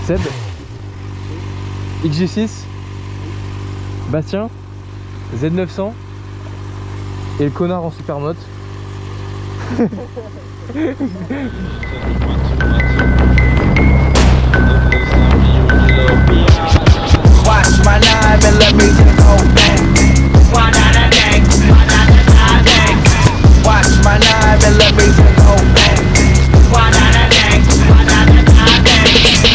Seb, XG6, Bastien, Z900 et le connard en SUPERMOT. Watch my knife and let me just go back. Watch my knife and let me just go back.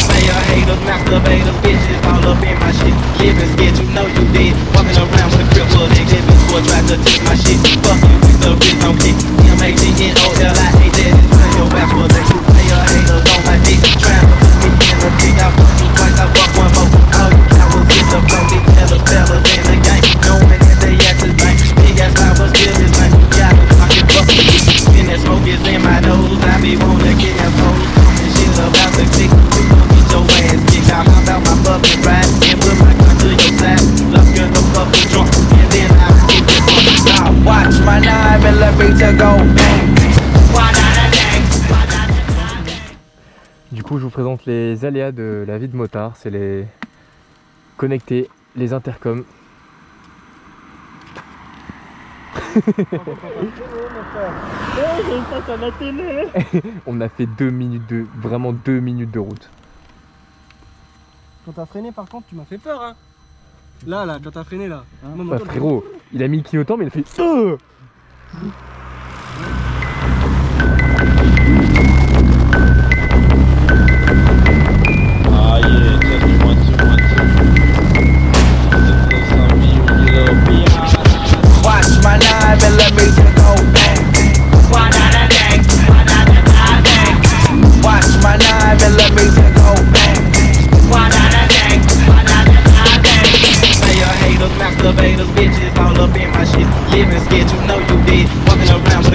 Player haters, masturbators, bitches all up in my shit. Living scared, you know you did. Walking around with a grip full of exhibits, boy tried to take my shit. Fuck you, with the wrist on kick. M-A-G-N-O-L-I-A, that is turn your ass for they shoot. Player haters on my dick, trying to put me in a dick. I fuck you twice, I fuck one more. All you cowards get the flow, these fellas in the game. Knowing that they ass is bang. Big ass flowers, still is bang. Got a pocket bucket. And that smoke is in my nose. I be wanna get that phone. Talking shit about the click. You gon' get your ass kicked. I hop out my fucking ride and put my gun to your side. Look in the fucking trunk and then I get this one. Now watch my knife and let me just go bang. Du coup, je vous présente les aléas de la vie de motard. C'est les connecter, les intercoms. On a fait 2 minutes de, vraiment 2 minutes de route. Quand t'as freiné par contre tu m'as fait peur hein. Là quand t'as freiné là. Bah, frérot, il a mis le clignotant mais il a fait Ah yeah, tell me 1, 2, 1, 2. Watch my knife and let me just go back. Watch my knife and let me just go back. Player haters, masturbators, bitches all up in my shit. Living scared, you know you did. Walking around with